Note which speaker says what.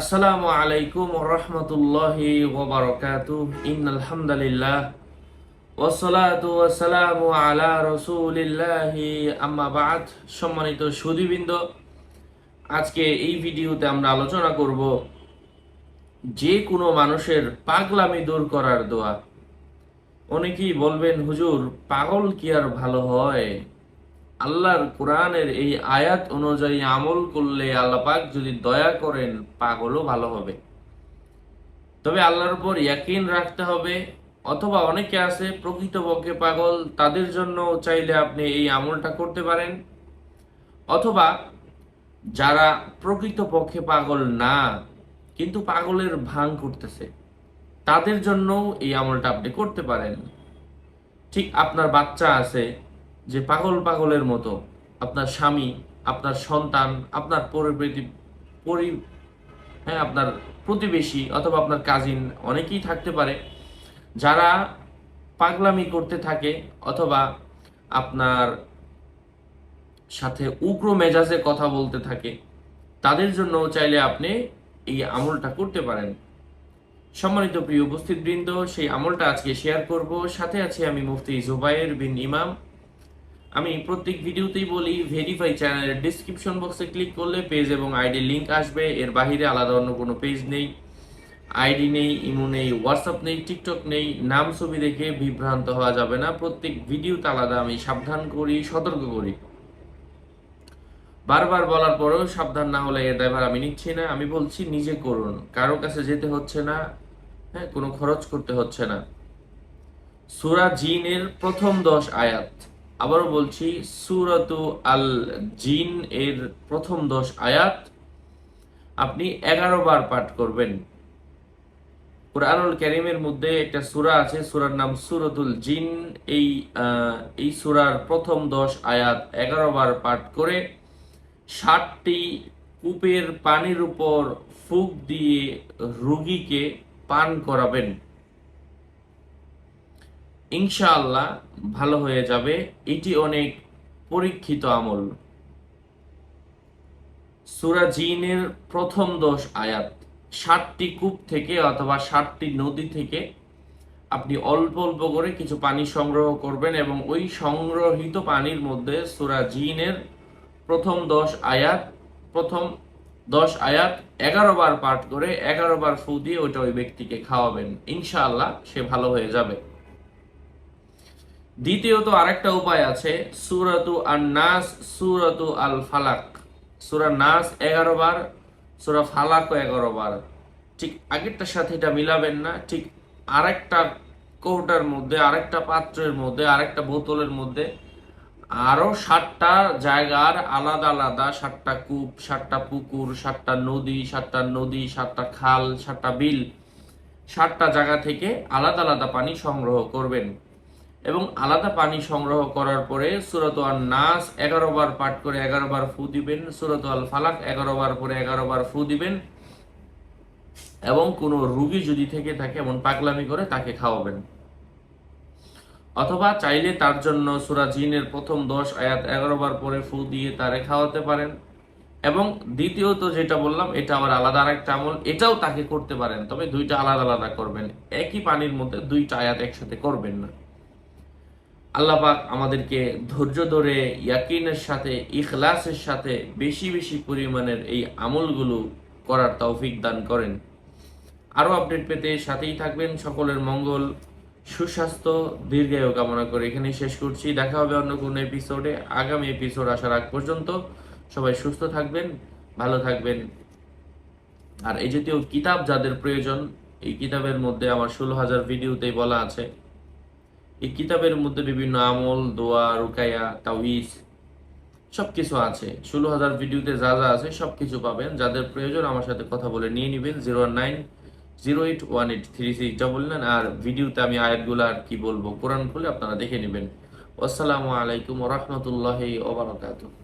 Speaker 1: আসসালামু আলাইকুম রহমতুল্লাহি ওয়া বারাকাতুহু ইন্নাল হামদালিল্লাহ ওয়াসসালাতু ওয়াসসালামু আলা রাসূলিল্লাহি আম্মা বা'দ। সম্মানিত সুধীবৃন্দ, আজকে এই ভিডিওতে আমরা আলোচনা করব যে কোনো মানুষের পাগলামি দূর করার দোয়া। অনেকেই বলবেন, হুজুর পাগল কি আর ভালো হয়? আল্লাহর কোরআনের এই আয়াত অনুযায়ী আমল করলে আল্লাহ পাক যদি দয়া করেন পাগলও ভালো হবে। তবে আল্লাহর উপর ইয়াকিন রাখতে হবে। অথবা অনেকে আছে প্রকৃতপক্ষে পাগল, তাদের জন্য চাইলে আপনি এই আমলটা করতে পারেন। অথবা যারা প্রকৃতপক্ষে পাগল না কিন্তু পাগলের ভান করতেছে, তাদের জন্য এই আমলটা আপনি করতে পারেন। ঠিক আপনার বাচ্চা আছে যে পাগল পাগলের মতো, আপনার স্বামী, আপনার সন্তান, আপনার পরি হ্যাঁ, আপনার প্রতিবেশী অথবা আপনার কাজিন, অনেকেই থাকতে পারে যারা পাগলামি করতে থাকে অথবা আপনার সাথে উগ্র মেজাজে কথা বলতে থাকে। তাদের জন্য চাইলে আপনি এই আমলটা করতে পারেন। সম্মানিত প্রিয় উপস্থিত বৃন্দ, সেই আমলটা আজকে শেয়ার করব। সাথে আছি আমি মুফতি জুবায়ের বিন ইমাম। আমি প্রত্যেক ভিডিওতেই বলি, ভেরিফাই চ্যানেলের ডিসক্রিপশন বক্সে ক্লিক করলে পেজ এবং আইডি লিংক আসবে। এর বাহিরে আলাদা অন্য কোনো পেজ নেই, আইডি নেই, ইমো নেই, হোয়াটসঅ্যাপ নেই, টিকটক নেই। নাম ছবি দেখে বিভ্রান্ত হওয়া যাবে না। প্রত্যেক ভিডিওতে আলাদা আমি সাবধান করি, সতর্ক করি। বারবার বলার পরেও সাবধান না হলে এর দায়ভার আমি নিচ্ছি না। আমি বলছি নিজে করুন, কারো কাছে যেতে হচ্ছে না, হ্যাঁ, কোনো খরচ করতে হচ্ছে না। সূরা জিনের প্রথম 10 আয়াত, আবারও বলছি সূরাতু আল জিন এর প্রথম 10 আয়াত আপনি 11 বার পাঠ করবেন। কুরআনুল কারীমের মধ্যে একটা সূরা আছে, সূরার নাম সূরাতুল জিন। এই সূরার প্রথম 10 আয়াত 11 বার পাঠ করে 60টি কূপের পানির উপর ফুঁক দিয়ে রোগীকে পান করাবেন। ইনশাআল্লাহ ভালো হয়ে যাবে। এটি অনেক পরীক্ষিত আমল। সূরা জিনের প্রথম 10 আয়াত, 60টি কূপ থেকে অথবা 60টি নদী থেকে আপনি অল্প অল্প করে কিছু পানি সংগ্রহ করবেন এবং ওই সংগ্রহিত পানির মধ্যে সূরা জিনের প্রথম 10 আয়াত, প্রথম 10 আয়াত 11 বার পাঠ করে 11 বার ফু দিয়ে ওইটা ওই ব্যক্তিকে খাওয়াবেন। ইনশাআল্লাহ সে ভালো হয়ে যাবে। দ্বিতীয়ত আরেকটা উপায় আছে, সূরাতু আন-নাস, সূরাতু আল ফালাক। সূরা নাস 11 বার, সূরা ফালাকও 11 বার। ঠিক আগেরটার সাথে এটা মিলাবেন না। ঠিক আরেকটা কৌটার মধ্যে, আরেকটা পাত্রের মধ্যে, আরেকটা বোতলের মধ্যে আরো 7টা জায়গার আলাদা আলাদা 7টা কূপ, 7টা পুকুর, 7টা নদী, 7টা খাল, 7টা বিল, 7টা জায়গা থেকে আলাদা আলাদা পানি সংগ্রহ করবেন। এবং আলাদা পানি সংগ্রহ করার পরে সূরাত আন-নাস 11 বার পাঠ করে 11 বার ফু দিবেন, সূরাত আল ফালাক 11 বার করে 11 বার ফু দিবেন এবং কোনো রোগী যদি থেকে থাকে এমন পাগলামি করে তাকে খাওয়াবেন। অথবা চাইলে তার জন্য সূরা জিনের প্রথম 10 আয়াত 11 বার পরে ফু দিয়ে তারে খাওয়াতে পারেন। এবং দ্বিতীয়ত যেটা বললাম, এটা আবার আলাদা আরেকটা আমল, এটাও তাকে করতে পারেন, তবে দুইটা আলাদা আলাদা করবেন। একই পানির মধ্যে দুইটা আয়াত একসাথে করবেন না। আল্লাহ পাক আমাদেরকে ধৈর্য ধরে ইয়াকিনের সাথে, ইখলাসের সাথে বেশি বেশি পরিমাণের এই আমলগুলো করার তৌফিক দান করেন। আরও আপডেট পেতে সাথেই থাকবেন। সকলের মঙ্গল, সুস্বাস্থ্য, দীর্ঘায়ু কামনা করে এখানেই শেষ করছি। দেখা হবে অন্য কোনো এপিসোডে। আগামী এপিসোড আসার আগ পর্যন্ত সবাই সুস্থ থাকবেন, ভালো থাকবেন। আর এই জাতীয় কিতাব যাদের প্রয়োজন, এই কিতাবের মধ্যে আমার 16,000 ভিডিওতেই বলা আছে। এই কিতাবের মধ্যে বিভিন্ন আমল, দোয়া, রুকায়া, তাওয়িজ সবকিছু আছে। 16,000 ভিডিওতে যা যা আছে সবকিছু পাবেন। যাদের প্রয়োজন আমার সাথে কথা বলে নিয়ে নেবেন। 01908183699। আর ভিডিওতে আমি আয়াতগুলো আর কি বলবো, কোরআন খুলে আপনারা দেখে নেবেন। আসসালামু আলাইকুম ওয়া রাহমাতুল্লাহি ওয়া বারাকাতুহু।